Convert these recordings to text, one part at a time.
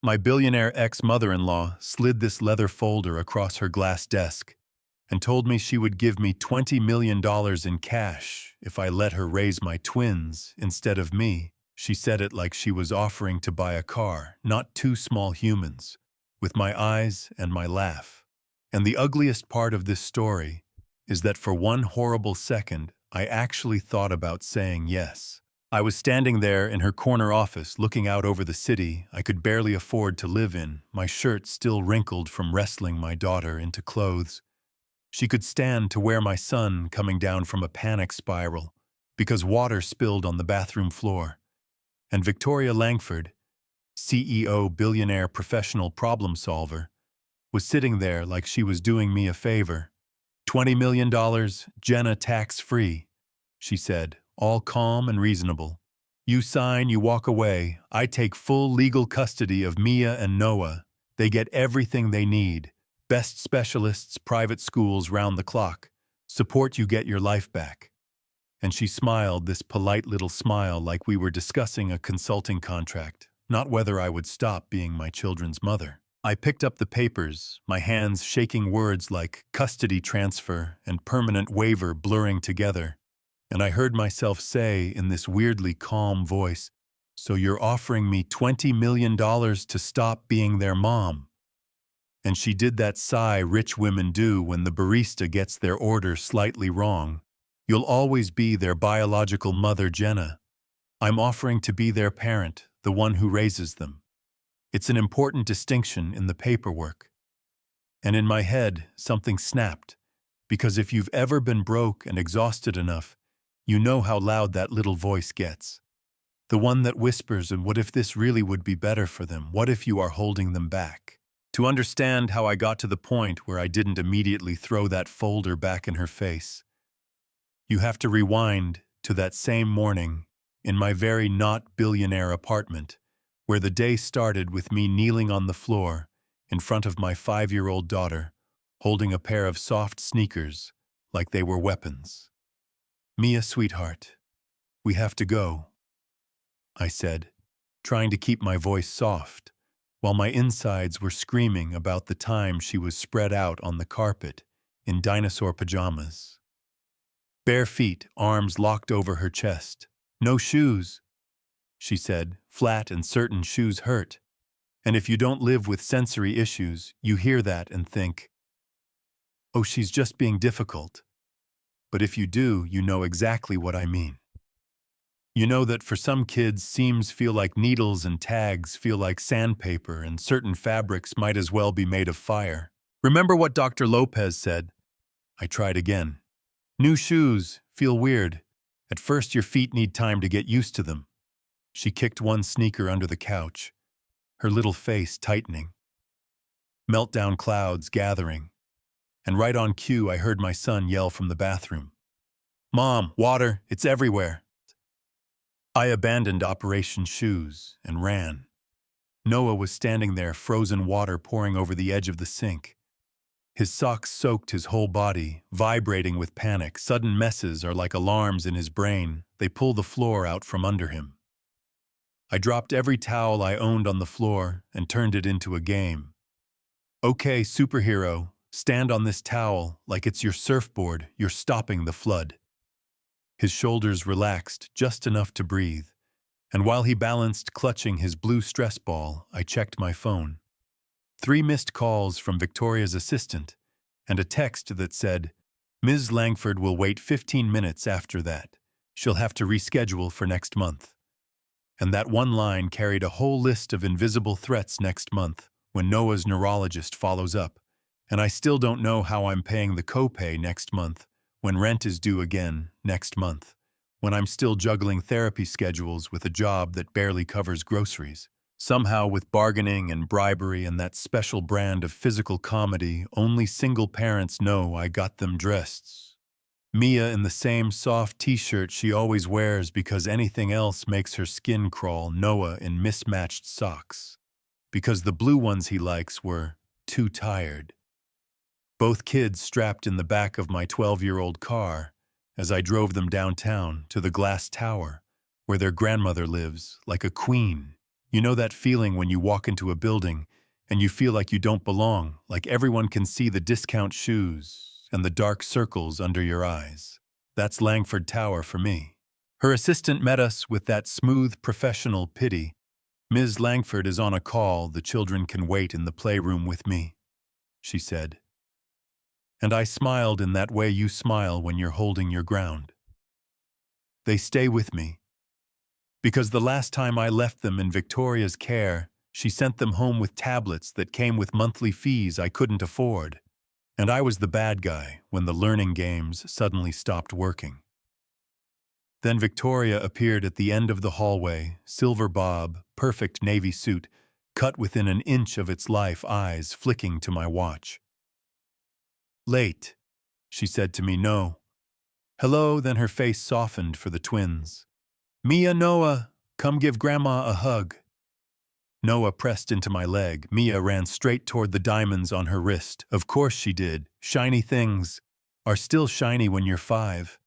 My billionaire ex-mother-in-law slid this leather folder across her glass desk and told me she would give me $20 million in cash if I let her raise my twins instead of me. She said it like she was offering to buy a car, not two small humans, with my eyes and my laugh. And the ugliest part of this story is that for one horrible second, I actually thought about saying yes. I was standing there in her corner office looking out over the city I could barely afford to live in, my shirt still wrinkled from wrestling my daughter into clothes. She could stand to where my son coming down from a panic spiral because water spilled on the bathroom floor. And Victoria Langford, CEO, billionaire professional problem solver, was sitting there like she was doing me a favor. $20 million, Jenna tax-free, she said, all calm and reasonable. You sign, you walk away. I take full legal custody of Mia and Noah. They get everything they need. Best specialists, private schools round the clock. Support you get your life back. And she smiled this polite little smile like we were discussing a consulting contract, not whether I would stop being my children's mother. I picked up the papers, my hands shaking words like custody transfer and permanent waiver blurring together. And I heard myself say in this weirdly calm voice, "So you're offering me $20 million to stop being their mom?" And she did that sigh rich women do when the barista gets their order slightly wrong. "You'll always be their biological mother, Jenna. I'm offering to be their parent, the one who raises them." It's an important distinction in the paperwork. And in my head, something snapped, because if you've ever been broke and exhausted enough, you know how loud that little voice gets. The one that whispers, and what if this really would be better for them? What if you are holding them back? To understand how I got to the point where I didn't immediately throw that folder back in her face, you have to rewind to that same morning in my very not billionaire apartment, where the day started with me kneeling on the floor in front of my 5-year-old daughter, holding a pair of soft sneakers like they were weapons. "Mia, sweetheart, we have to go," I said, trying to keep my voice soft, while my insides were screaming about the time she was spread out on the carpet in dinosaur pajamas. Bare feet, arms locked over her chest. "No shoes," she said, flat and certain shoes hurt. And if you don't live with sensory issues, you hear that and think, "Oh, she's just being difficult." But if you do, you know exactly what I mean. You know that for some kids, seams feel like needles and tags feel like sandpaper, and certain fabrics might as well be made of fire. Remember what Dr. Lopez said? I tried again. "New shoes feel weird. At first, your feet need time to get used to them." She kicked one sneaker under the couch, her little face tightening. Meltdown clouds gathering. And right on cue, I heard my son yell from the bathroom, "Mom, water, it's everywhere." I abandoned Operation Shoes and ran. Noah was standing there, frozen water pouring over the edge of the sink. His socks soaked his whole body, vibrating with panic. Sudden messes are like alarms in his brain. They pull the floor out from under him. I dropped every towel I owned on the floor and turned it into a game. "Okay, superhero, stand on this towel like it's your surfboard. You're stopping the flood." His shoulders relaxed just enough to breathe, and while he balanced clutching his blue stress ball, I checked my phone. 3 missed calls from Victoria's assistant, and a text that said, "Ms. Langford will wait 15 minutes after that. She'll have to reschedule for next month." And that one line carried a whole list of invisible threats next month when Noah's neurologist follows up, and I still don't know how I'm paying the copay next month, when rent is due again next month, when I'm still juggling therapy schedules with a job that barely covers groceries. Somehow, with bargaining and bribery and that special brand of physical comedy only single parents know, I got them dressed. Mia in the same soft t-shirt she always wears because anything else makes her skin crawl. Noah in mismatched socks, because the blue ones he likes were too tired. Both kids strapped in the back of my 12-year-old car as I drove them downtown to the glass tower where their grandmother lives like a queen. You know that feeling when you walk into a building and you feel like you don't belong, like everyone can see the discount shoes and the dark circles under your eyes. That's Langford Tower for me. Her assistant met us with that smooth professional pity. Ms. Langford is on a call, the children can wait in the playroom with me, she said. And I smiled in that way you smile when you're holding your ground. They stay with me. Because the last time I left them in Victoria's care, she sent them home with tablets that came with monthly fees I couldn't afford. And I was the bad guy when the learning games suddenly stopped working. Then Victoria appeared at the end of the hallway, silver bob, perfect navy suit, cut within an inch of its life, eyes flicking to my watch. Late, she said to me, no. Hello, then her face softened for the twins. Mia, Noah, come give Grandma a hug. Noah pressed into my leg. Mia ran straight toward the diamonds on her wrist. Of course she did. Shiny things are still shiny when you're 5,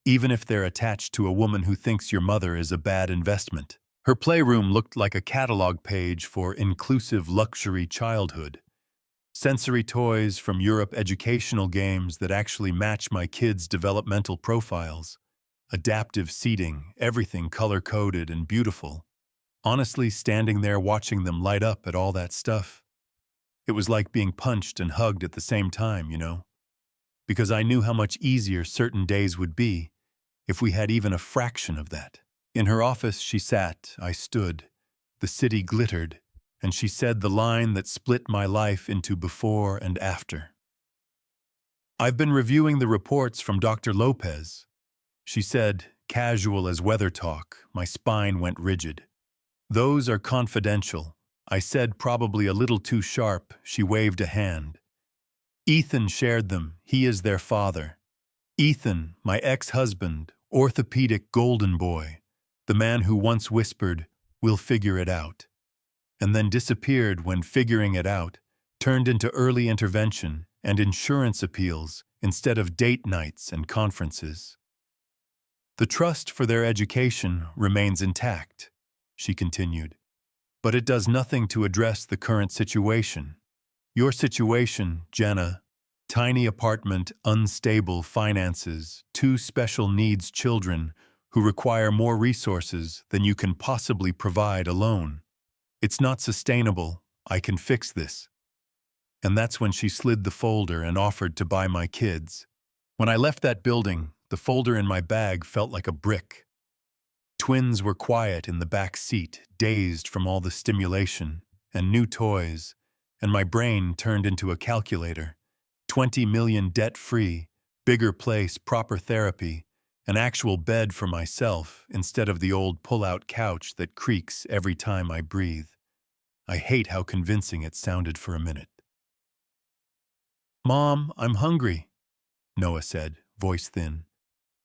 even if they're attached to a woman who thinks your mother is a bad investment. Her playroom looked like a catalog page for inclusive luxury childhood. Sensory toys from Europe, educational games that actually match my kids' developmental profiles. Adaptive seating, everything color-coded and beautiful. Honestly, standing there watching them light up at all that stuff, it was like being punched and hugged at the same time, you know? Because I knew how much easier certain days would be if we had even a fraction of that. In her office she sat, I stood. The city glittered, and she said the line that split my life into before and after. I've been reviewing the reports from Dr. Lopez. She said, casual as weather talk. My spine went rigid. Those are confidential. I said, probably a little too sharp. She waved a hand. Ethan shared them. He is their father. Ethan, my ex-husband, orthopedic golden boy, the man who once whispered, we'll figure it out, and then disappeared when figuring it out turned into early intervention and insurance appeals instead of date nights and conferences. The trust for their education remains intact, she continued, but it does nothing to address the current situation. Your situation, Jenna, tiny apartment, unstable finances, 2 special needs children who require more resources than you can possibly provide alone. It's not sustainable. I can fix this. And that's when she slid the folder and offered to buy my kids. When I left that building, the folder in my bag felt like a brick. Twins were quiet in the back seat, dazed from all the stimulation and new toys, and my brain turned into a calculator. 20 million debt-free, bigger place, proper therapy, an actual bed for myself instead of the old pull-out couch that creaks every time I breathe. I hate how convincing it sounded for a minute. Mom, I'm hungry, Noah said, voice thin.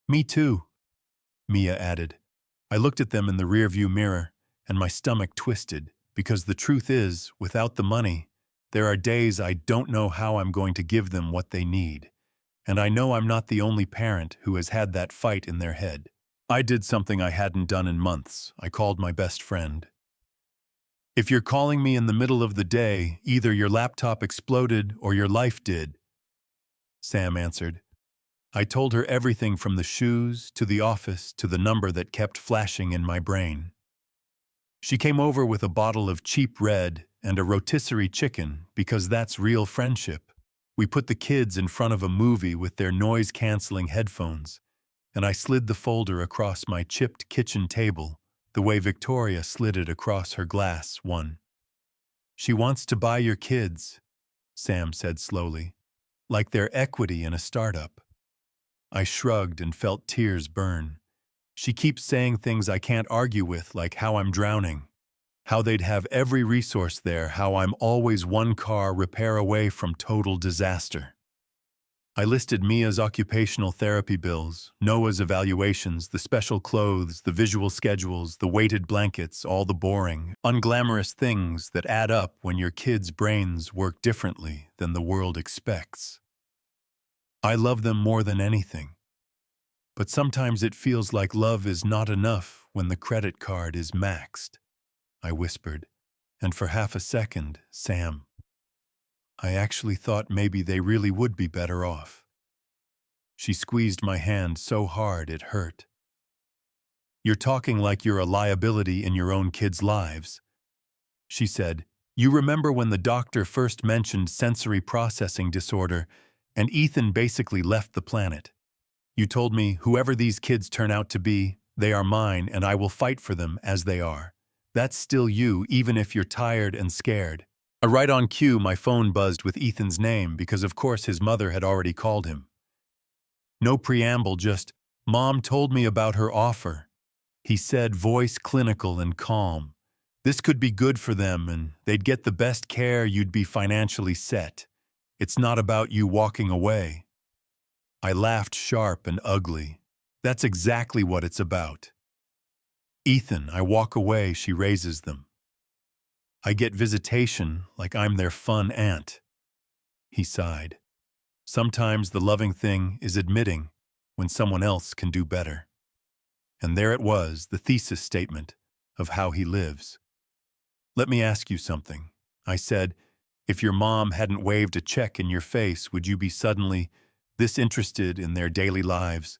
Me too, Mia added. I looked at them in the rearview mirror, and my stomach twisted, because the truth is, without the money, there are days I don't know how I'm going to give them what they need. And I know I'm not the only parent who has had that fight in their head. I did something I hadn't done in months. I called my best friend. If you're calling me in the middle of the day, either your laptop exploded or your life did, Sam answered. I told her everything from the shoes to the office to the number that kept flashing in my brain. She came over with a bottle of cheap red and a rotisserie chicken because that's real friendship. We put the kids in front of a movie with their noise-canceling headphones, and I slid the folder across my chipped kitchen table the way Victoria slid it across her glass one. She wants to buy your kids, Sam said slowly, like they're equity in a startup. I shrugged and felt tears burn. She keeps saying things I can't argue with, like how I'm drowning, how they'd have every resource there, how I'm always one car repair away from total disaster. I listed Mia's occupational therapy bills, Noah's evaluations, the special clothes, the visual schedules, the weighted blankets, all the boring, unglamorous things that add up when your kids' brains work differently than the world expects. I love them more than anything. But sometimes it feels like love is not enough when the credit card is maxed. I whispered, and for half a second, Sam. I actually thought maybe they really would be better off. She squeezed my hand so hard it hurt. You're talking like you're a liability in your own kids' lives. She said, you remember when the doctor first mentioned sensory processing disorder and Ethan basically left the planet. You told me whoever these kids turn out to be, they are mine and I will fight for them as they are. That's still you, even if you're tired and scared. Right on cue, my phone buzzed with Ethan's name because of course his mother had already called him. No preamble, just, Mom told me about her offer. He said, voice clinical and calm. This could be good for them and they'd get the best care, you'd be financially set. It's not about you walking away. I laughed sharp and ugly. That's exactly what it's about. Ethan, I walk away, she raises them. I get visitation like I'm their fun aunt. He sighed. Sometimes the loving thing is admitting when someone else can do better. And there it was, the thesis statement of how he lives. Let me ask you something. I said, if your mom hadn't waved a check in your face, would you be suddenly this interested in their daily lives?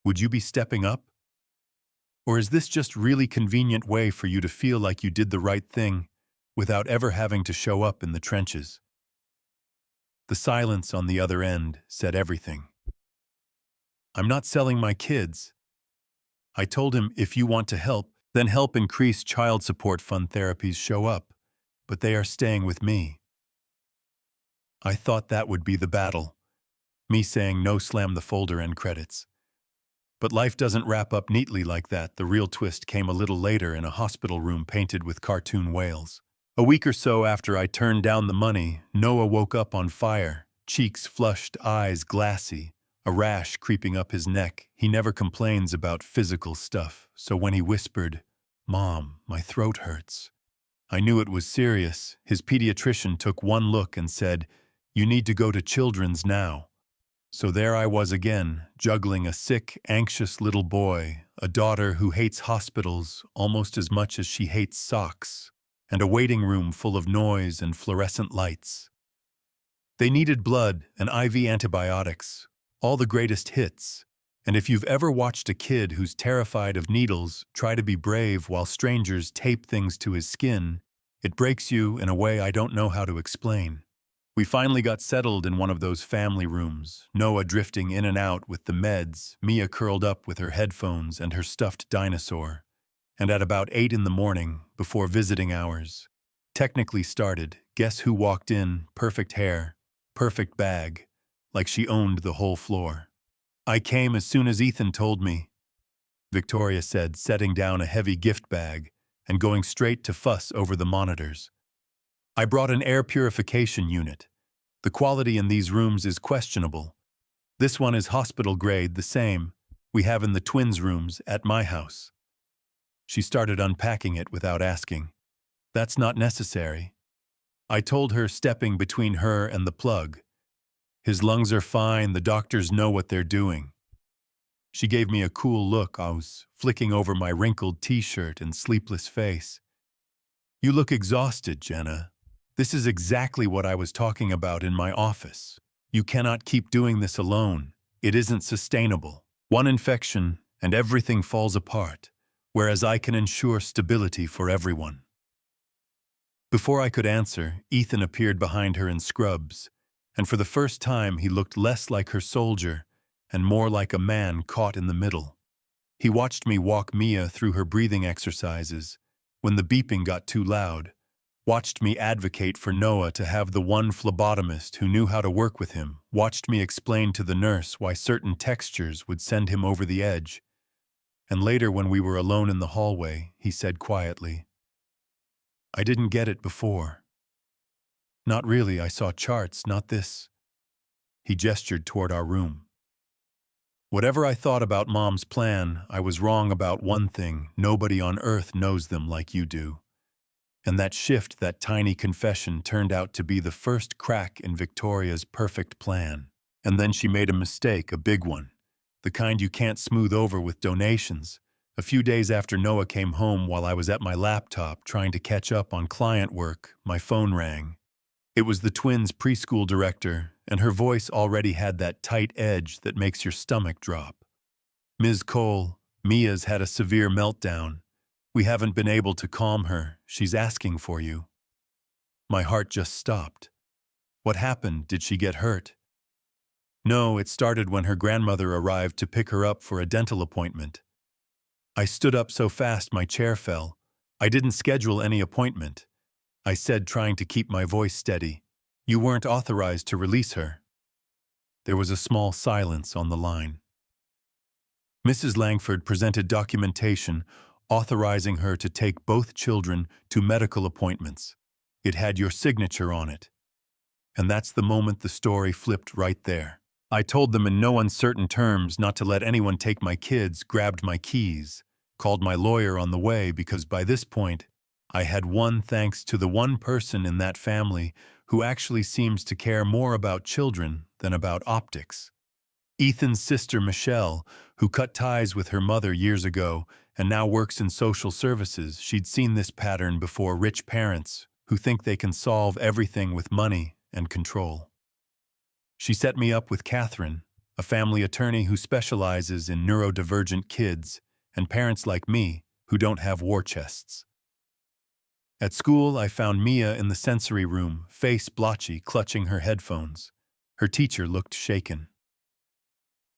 Would you be stepping up? Or is this just really convenient way for you to feel like you did the right thing without ever having to show up in the trenches? The silence on the other end said everything. I'm not selling my kids. I told him if you want to help, then help increase child support fund therapies show up, but they are staying with me. I thought that would be the battle. Me saying no, slam the folder end credits. But life doesn't wrap up neatly like that. The real twist came a little later in a hospital room painted with cartoon whales. A week or so after I turned down the money, Noah woke up on fire, cheeks flushed, eyes glassy, a rash creeping up his neck. He never complains about physical stuff, so when he whispered, "Mom, my throat hurts," I knew it was serious. His pediatrician took one look and said, "You need to go to Children's now." So there I was again, juggling a sick, anxious little boy, a daughter who hates hospitals almost as much as she hates socks, and a waiting room full of noise and fluorescent lights. They needed blood and IV antibiotics, all the greatest hits. And if you've ever watched a kid who's terrified of needles try to be brave while strangers tape things to his skin, it breaks you in a way I don't know how to explain. We finally got settled in one of those family rooms, Noah drifting in and out with the meds, Mia curled up with her headphones and her stuffed dinosaur. And at about 8 in the morning, before visiting hours, technically started, guess who walked in, perfect hair, perfect bag, like she owned the whole floor. I came as soon as Ethan told me, Victoria said, setting down a heavy gift bag and going straight to fuss over the monitors. I brought an air purification unit. The quality in these rooms is questionable. This one is hospital grade, the same we have in the twins' rooms at my house. She started unpacking it without asking. That's not necessary. I told her, stepping between her and the plug. His lungs are fine, the doctors know what they're doing. She gave me a cool look. I was flicking over my wrinkled t-shirt and sleepless face. You look exhausted, Jenna. This is exactly what I was talking about in my office. You cannot keep doing this alone. It isn't sustainable. One infection and everything falls apart, whereas I can ensure stability for everyone. Before I could answer, Ethan appeared behind her in scrubs, and for the first time he looked less like her soldier and more like a man caught in the middle. He watched me walk Mia through her breathing exercises when the beeping got too loud, watched me advocate for Noah to have the one phlebotomist who knew how to work with him, watched me explain to the nurse why certain textures would send him over the edge. And later, when we were alone in the hallway, he said quietly, I didn't get it before. Not really, I saw charts, not this. He gestured toward our room. Whatever I thought about Mom's plan, I was wrong about one thing: nobody on earth knows them like you do. And that shift, that tiny confession, turned out to be the first crack in Victoria's perfect plan. And then she made a mistake, a big one, the kind you can't smooth over with donations, A few days after Noah came home while I was at my laptop trying to catch up on client work, my phone rang. It was the twins' preschool director, and her voice already had that tight edge that makes your stomach drop. "Ms. Cole, Mia's had a severe meltdown. We haven't been able to calm her. She's asking for you." My heart just stopped. What happened? Did she get hurt? No, it started when her grandmother arrived to pick her up for a dental appointment. I stood up so fast my chair fell. I didn't schedule any appointment. I said, trying to keep my voice steady. "You weren't authorized to release her." There was a small silence on the line. Mrs. Langford presented documentation authorizing her to take both children to medical appointments. It had your signature on it. And that's the moment the story flipped right there. I told them in no uncertain terms not to let anyone take my kids, grabbed my keys, called my lawyer on the way because by this point, I had won thanks to the one person in that family who actually seems to care more about children than about optics. Ethan's sister Michelle, who cut ties with her mother years ago and now works in social services, she'd seen this pattern before: rich parents who think they can solve everything with money and control. She set me up with Catherine, a family attorney who specializes in neurodivergent kids and parents like me who don't have war chests. At school, I found Mia in the sensory room, face blotchy, clutching her headphones. Her teacher looked shaken.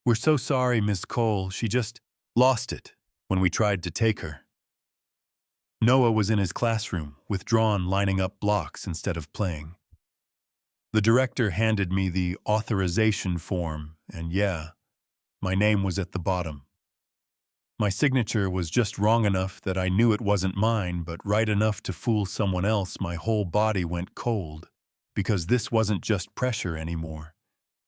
"We're so sorry, Ms. Cole. She just lost it when we tried to take her." Noah was in his classroom, withdrawn, lining up blocks instead of playing. The director handed me the authorization form, and yeah, my name was at the bottom. My signature was just wrong enough that I knew it wasn't mine, but right enough to fool someone else. My whole body went cold, because this wasn't just pressure anymore.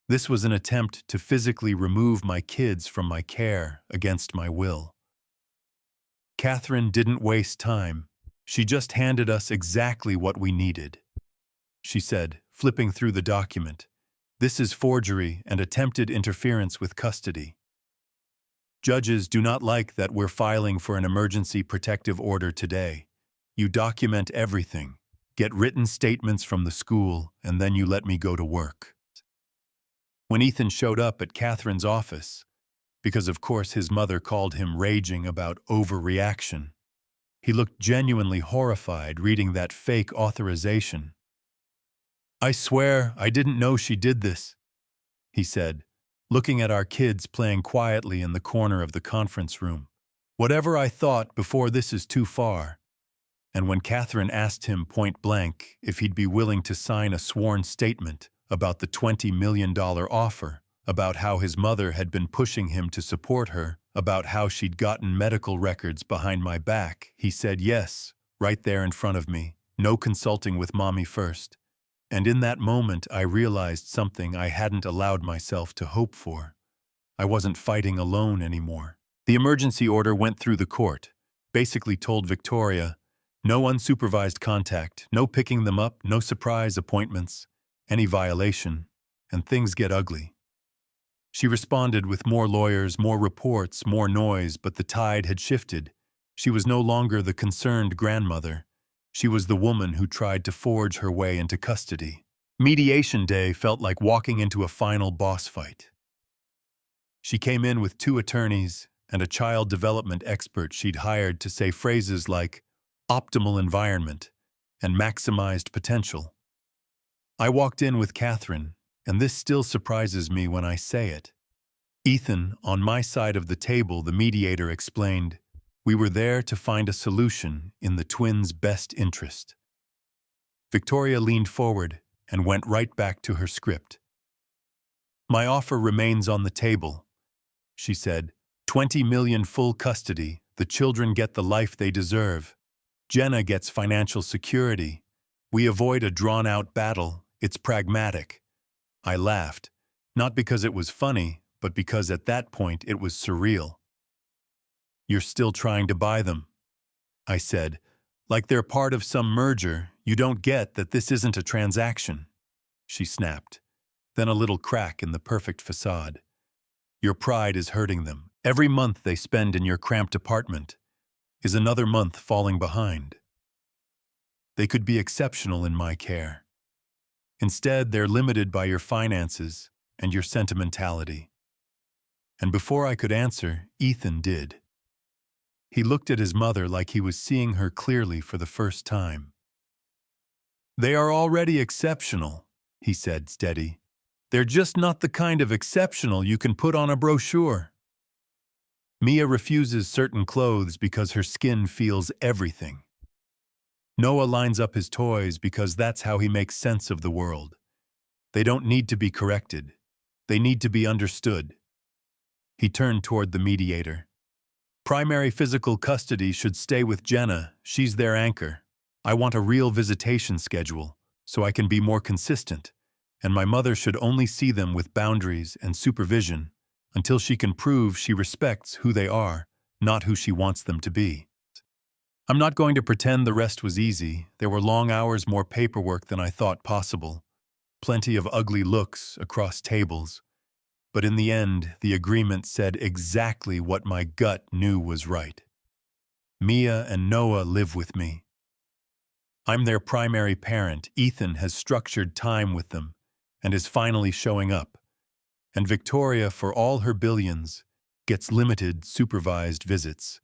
This was an attempt to physically remove my kids from my care against my will. Catherine didn't waste time. She just handed us exactly what we needed. She said, flipping through the document, "This is forgery and attempted interference with custody. Judges do not like that we're filing for an emergency protective order today. You document everything, get written statements from the school, and then you let me go to work." When Ethan showed up at Catherine's office, because of course his mother called him raging about overreaction, he looked genuinely horrified reading that fake authorization. "I swear I didn't know she did this," he said, looking at our kids playing quietly in the corner of the conference room. "Whatever I thought before, this is too far." And when Catherine asked him point blank if he'd be willing to sign a sworn statement about the $20 million offer, about how his mother had been pushing him to support her, about how she'd gotten medical records behind my back, he said yes, right there in front of me, no consulting with mommy first. And in that moment, I realized something I hadn't allowed myself to hope for. I wasn't fighting alone anymore. The emergency order went through the court, basically told Victoria, no unsupervised contact, no picking them up, no surprise appointments, any violation, and things get ugly. She responded with more lawyers, more reports, more noise, but the tide had shifted. She was no longer the concerned grandmother. She was the woman who tried to forge her way into custody. Mediation day felt like walking into a final boss fight. She came in with 2 attorneys and a child development expert she'd hired to say phrases like optimal environment and maximized potential. I walked in with Catherine, and this still surprises me when I say it. Ethan, on my side of the table, the mediator, explained, "We were there to find a solution in the twins' best interest." Victoria leaned forward and went right back to her script. "My offer remains on the table," she said. "20 million full custody. The children get the life they deserve. Jenna gets financial security. We avoid a drawn-out battle. It's pragmatic." I laughed, not because it was funny, but because at that point it was surreal. "You're still trying to buy them," I said. "Like they're part of some merger. You don't get that this isn't a transaction." She snapped. Then a little crack in the perfect facade. "Your pride is hurting them. Every month they spend in your cramped apartment is another month falling behind. They could be exceptional in my care. Instead, they're limited by your finances and your sentimentality. And before I could answer, Ethan did. He looked at his mother like he was seeing her clearly for the first time. "They are already exceptional," he said, steady. "They're just not the kind of exceptional you can put on a brochure." Mia refuses certain clothes because her skin feels everything. Noah lines up his toys because that's how he makes sense of the world. They don't need to be corrected. They need to be understood. He turned toward the mediator. "Primary physical custody should stay with Jenna. She's their anchor. I want a real visitation schedule, so I can be more consistent, and my mother should only see them with boundaries and supervision until she can prove she respects who they are, not who she wants them to be." I'm not going to pretend the rest was easy. There were long hours, more paperwork than I thought possible, plenty of ugly looks across tables. But in the end, the agreement said exactly what my gut knew was right. Mia and Noah live with me. I'm their primary parent. Ethan has structured time with them and is finally showing up. And Victoria, for all her billions, gets limited supervised visits,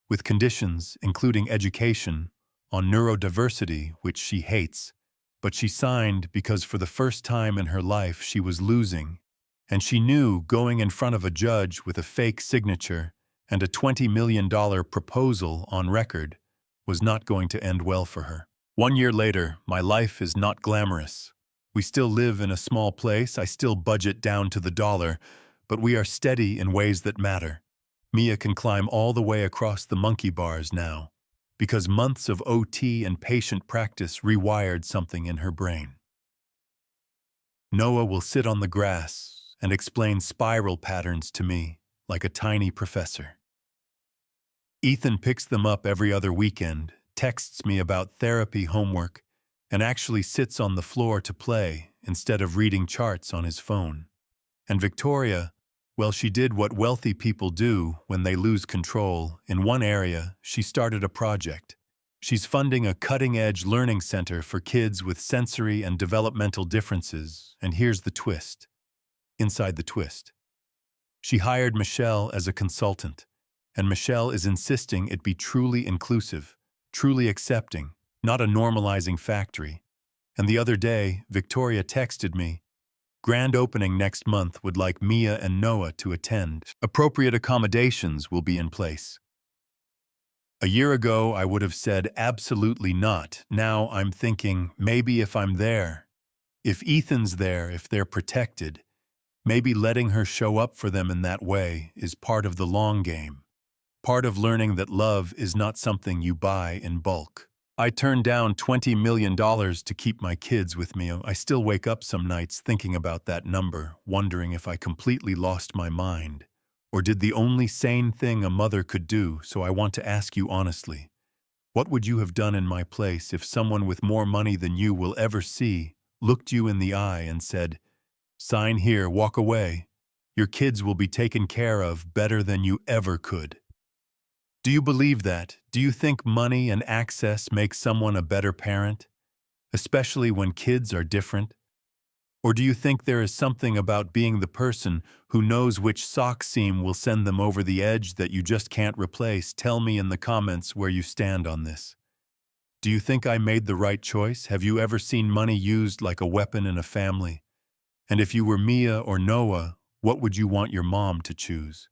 with conditions including education on neurodiversity, which she hates, but she signed because for the first time in her life she was losing, and she knew going in front of a judge with a fake signature and a $20 million proposal on record was not going to end well for her. 1 year later, my life is not glamorous. We still live in a small place, I still budget down to the dollar, but we are steady in ways that matter. Mia can climb all the way across the monkey bars now, because months of OT and patient practice rewired something in her brain. Noah will sit on the grass and explain spiral patterns to me like a tiny professor. Ethan picks them up every other weekend, texts me about therapy homework, and actually sits on the floor to play instead of reading charts on his phone. And Victoria, well, she did what wealthy people do when they lose control. In one area, she started a project. She's funding a cutting-edge learning center for kids with sensory and developmental differences, and here's the twist. Inside the twist. She hired Michelle as a consultant, and Michelle is insisting it be truly inclusive, truly accepting, not a normalizing factory. And the other day, Victoria texted me, "Grand opening next month, would like Mia and Noah to attend. Appropriate accommodations will be in place." A year ago, I would have said absolutely not. Now I'm thinking, maybe if I'm there, if Ethan's there, if they're protected, maybe letting her show up for them in that way is part of the long game. Part of learning that love is not something you buy in bulk. I turned down $20 million to keep my kids with me. I still wake up some nights thinking about that number, wondering if I completely lost my mind, or did the only sane thing a mother could do. So I want to ask you honestly, what would you have done in my place if someone with more money than you will ever see looked you in the eye and said, "Sign here, walk away. Your kids will be taken care of better than you ever could"? Do you believe that? Do you think money and access make someone a better parent, especially when kids are different? Or do you think there is something about being the person who knows which sock seam will send them over the edge that you just can't replace? Tell me in the comments where you stand on this. Do you think I made the right choice? Have you ever seen money used like a weapon in a family? And if you were Mia or Noah, what would you want your mom to choose?